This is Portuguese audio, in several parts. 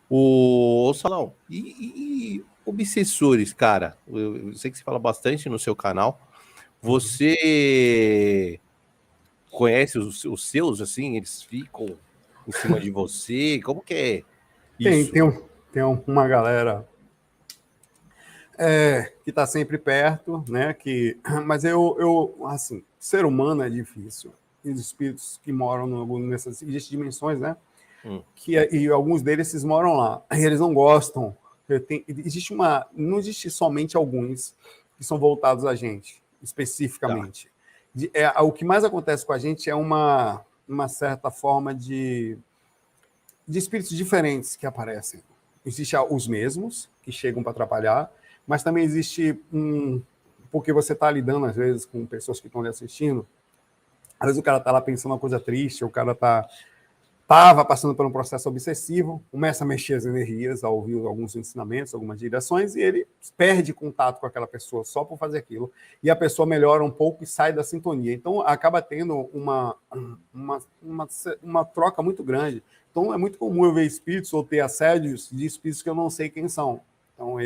Ô Salão, e obsessores, cara? Eu sei que você fala bastante no seu canal. Você conhece os seus, assim? Eles ficam em cima de você? Como que é Tem, isso? tem, um, tem uma galera que está sempre perto, né? Mas assim, ser humano é difícil. E os espíritos que moram nessas existem dimensões, né? Hum, E alguns deles eles moram lá. E eles não gostam. Não existe somente alguns que são voltados a gente, tá. especificamente. O que mais acontece com a gente é uma certa forma de espíritos diferentes que aparecem. Existem os mesmos, que chegam para atrapalhar, mas também existe porque você está lidando, às vezes, com pessoas que estão lhe assistindo, às vezes o cara está lá pensando uma coisa triste, o cara estava passando por um processo obsessivo, começa a mexer as energias ao ouvir alguns ensinamentos, algumas direções, e ele perde contato com aquela pessoa só por fazer aquilo, e a pessoa melhora um pouco e sai da sintonia. Então, acaba tendo uma troca muito grande. Então, é muito comum eu ver espíritos ou ter assédios de espíritos que eu não sei quem são. Então,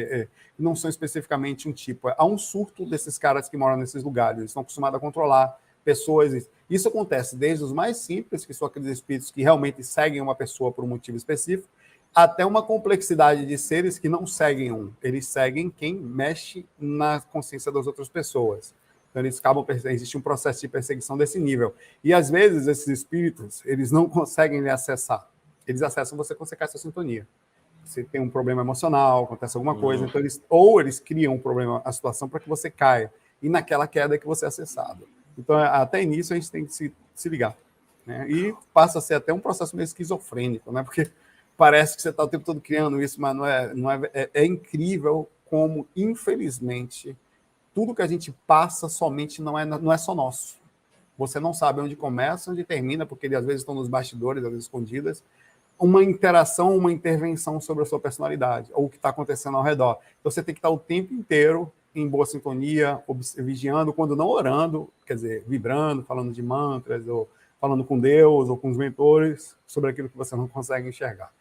não são especificamente um tipo. Há um surto desses caras que moram nesses lugares. Eles estão acostumados a controlar pessoas. Isso acontece desde os mais simples, que são aqueles espíritos que realmente seguem uma pessoa por um motivo específico, até uma complexidade de seres que não seguem eles seguem quem mexe na consciência das outras pessoas. Então, eles acabam, existe um processo de perseguição desse nível. E, às vezes, esses espíritos, eles não conseguem lhe acessar. Eles acessam você quando você cai sua sintonia. Você tem um problema emocional, acontece alguma coisa, então eles criam um problema, a situação para que você caia. E naquela queda é que você é acessado. Então, até nisso, a gente tem que se ligar. Né? E passa a ser até um processo meio esquizofrênico, né? Porque parece que você está o tempo todo criando isso, mas é incrível como, infelizmente, tudo que a gente passa somente não é só nosso. Você não sabe onde começa, onde termina, porque eles às vezes estão nos bastidores, às vezes escondidas. Uma interação, uma intervenção sobre a sua personalidade, ou o que está acontecendo ao redor. Então, você tem que estar o tempo inteiro em boa sintonia, vigiando, quando não orando, quer dizer, vibrando, falando de mantras, ou falando com Deus, ou com os mentores, sobre aquilo que você não consegue enxergar.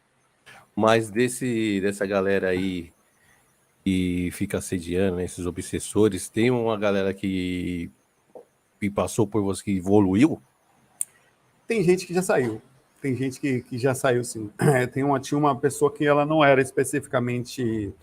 Mas dessa galera aí que fica assediando, né, esses obsessores, tem uma galera que passou por você, que evoluiu? Tem gente que já saiu. Tem gente que já saiu, sim. Tinha uma pessoa que ela não era especificamente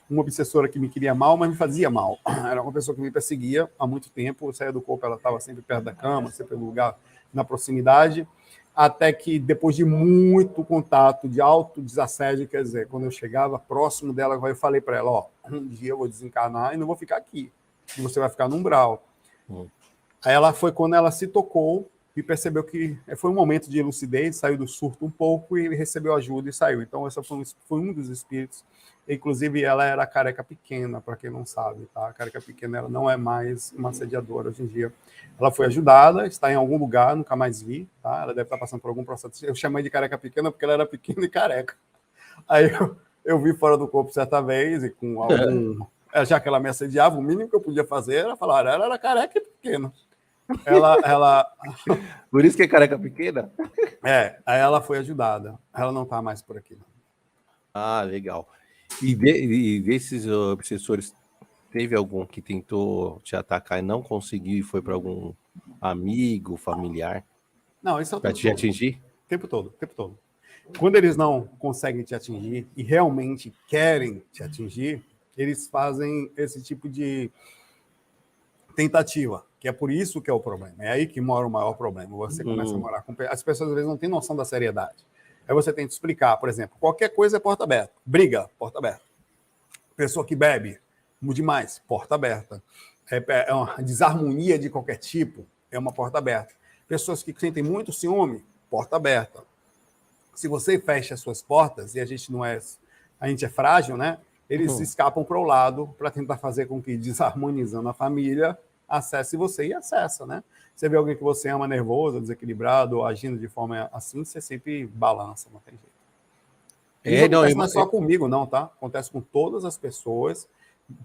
uma obsessora que me queria mal, mas me fazia mal. Era uma pessoa que me perseguia há muito tempo. Eu saía do corpo, ela estava sempre perto da cama, sempre no lugar, na proximidade. Até que, depois de muito contato, de alto desassédio, quer dizer, quando eu chegava próximo dela, eu falei para ela: ó, um dia eu vou desencarnar e não vou ficar aqui. E você vai ficar no umbral. Aí ela foi quando ela se tocou e percebeu que foi um momento de lucidez, saiu do surto um pouco e recebeu ajuda e saiu. Então, esse foi um dos espíritos. Inclusive, ela era careca pequena, para quem não sabe, tá? A careca pequena, ela não é mais uma assediadora hoje em dia. Ela foi ajudada, está em algum lugar, nunca mais vi, tá? Ela deve estar passando por algum processo. Eu chamei de careca pequena porque ela era pequena e careca. Aí eu vi fora do corpo certa vez e com algum... Já que ela me assediava, o mínimo que eu podia fazer era falar, ela era careca e pequena. Ela. Por isso que é careca pequena? Aí ela foi ajudada. Ela não está mais por aqui, não. Ah, legal. E desses obsessores, teve algum que tentou te atacar e não conseguiu e foi para algum amigo, familiar, Não, isso é o para tempo te todo. atingir? Tempo todo, tempo todo. Quando eles não conseguem te atingir e realmente querem te atingir, eles fazem esse tipo de tentativa, que é por isso que é o problema. É aí que mora o maior problema. Você começa a morar com... As pessoas às vezes não têm noção da seriedade. Aí você tenta explicar, por exemplo, qualquer coisa é porta aberta. Briga, porta aberta. Pessoa que bebe, demais, porta aberta. É uma desarmonia de qualquer tipo, é uma porta aberta. Pessoas que sentem muito ciúme, porta aberta. Se você fecha as suas portas, e a gente é frágil, né? Eles escapam para o lado para tentar fazer com que, desarmonizando a família, acesse você e acessa, né? Você vê alguém que você ama nervoso, desequilibrado, ou agindo de forma assim, você sempre balança, não tem jeito. Isso Não, acontece não é só comigo, não, tá? Acontece com todas as pessoas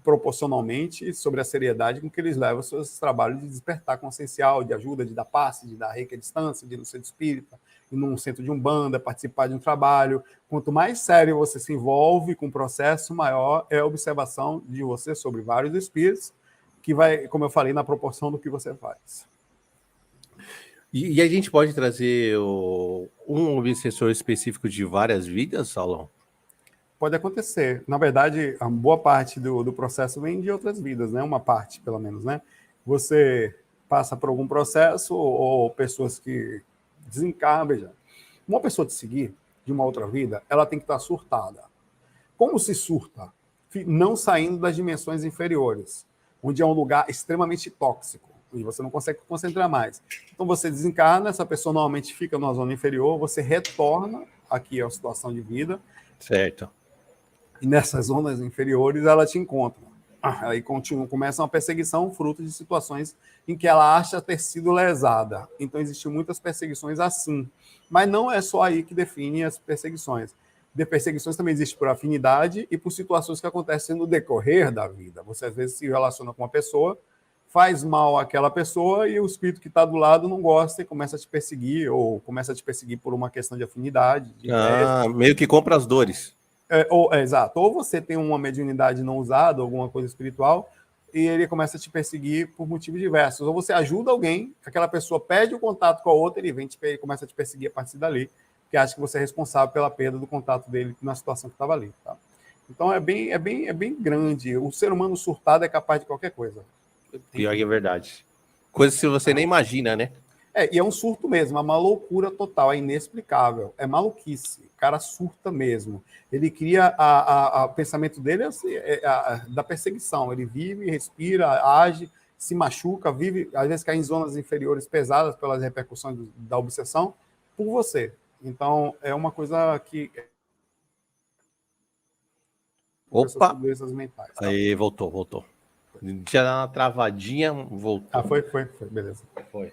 proporcionalmente sobre a seriedade com que eles levam os seus trabalhos de despertar consciencial, de ajuda, de dar passe, de dar reiki à distância, de ir no centro espírita, ir num centro de umbanda, participar de um trabalho. Quanto mais sério você se envolve com o processo, maior é a observação de você sobre vários espíritos, que vai, como eu falei, na proporção do que você faz. E a gente pode trazer um obsessor específico de várias vidas, Saulão? Pode acontecer. Na verdade, a boa parte do processo vem de outras vidas, né? Uma parte, pelo menos, né? Você passa por algum processo ou pessoas que desencarnam. Veja, uma pessoa te seguir de uma outra vida, ela tem que estar surtada. Como se surta? Não saindo das dimensões inferiores, onde é um lugar extremamente tóxico, e você não consegue concentrar mais. Então você desencarna, essa pessoa normalmente fica numa zona inferior, você retorna aqui à situação de vida. Certo. E nessas zonas inferiores ela te encontra. Aí começa uma perseguição fruto de situações em que ela acha ter sido lesada. Então existem muitas perseguições assim. Mas não é só aí que define as perseguições. De perseguições também existe por afinidade e por situações que acontecem no decorrer da vida. Você às vezes se relaciona com uma pessoa, faz mal àquela pessoa e o espírito que está do lado não gosta e começa a te perseguir, ou começa a te perseguir por uma questão de afinidade. De meio que compra as dores. Exato. Ou você tem uma mediunidade não usada, alguma coisa espiritual, e ele começa a te perseguir por motivos diversos. Ou você ajuda alguém, aquela pessoa pede o contato com a outra, ele começa a te perseguir a partir dali, porque acha que você é responsável pela perda do contato dele na situação que estava ali. Tá? Então é bem grande. O ser humano surtado é capaz de qualquer coisa. Pior que é verdade. Coisa que você nem imagina, né? E é um surto mesmo, é uma loucura total, é inexplicável, é maluquice, o cara surta mesmo. Ele cria, o pensamento dele da perseguição, ele vive, respira, age, se machuca, vive, às vezes cai em zonas inferiores pesadas pelas repercussões da obsessão, por você. Então, é uma coisa que... Opa! Doenças mentais. Tá? Aí, voltou. Tinha dado uma travadinha, voltou. Foi, beleza. Foi.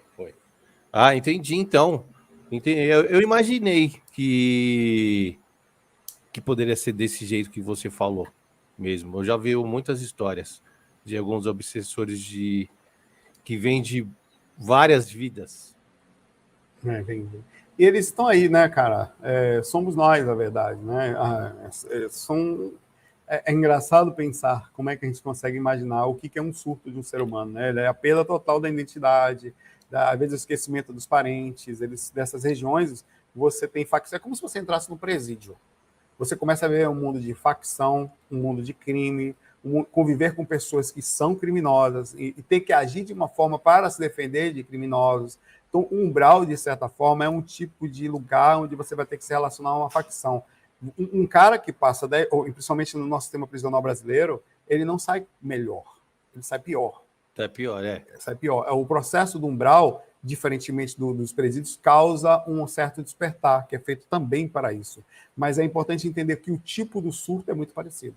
Ah, entendi, então. Eu imaginei que poderia ser desse jeito que você falou mesmo. Eu já vi muitas histórias de alguns obsessores que vêm de várias vidas. Entendi. E eles estão aí, né, cara? Somos nós, na verdade, né? É engraçado pensar como é que a gente consegue imaginar o que é um surto de um ser humano, né? Ele é a perda total da identidade, às vezes o esquecimento dos parentes, dessas regiões, você tem facção. É como se você entrasse no presídio. Você começa a ver um mundo de facção, um mundo de crime, conviver com pessoas que são criminosas e ter que agir de uma forma para se defender de criminosos. Então, o umbral, de certa forma, é um tipo de lugar onde você vai ter que se relacionar a uma facção. Um cara que passa, principalmente no nosso sistema prisional brasileiro, ele não sai melhor, ele sai pior. É pior, Sai pior. O processo do umbral, diferentemente dos presídios, causa um certo despertar, que é feito também para isso. Mas é importante entender que o tipo do surto é muito parecido.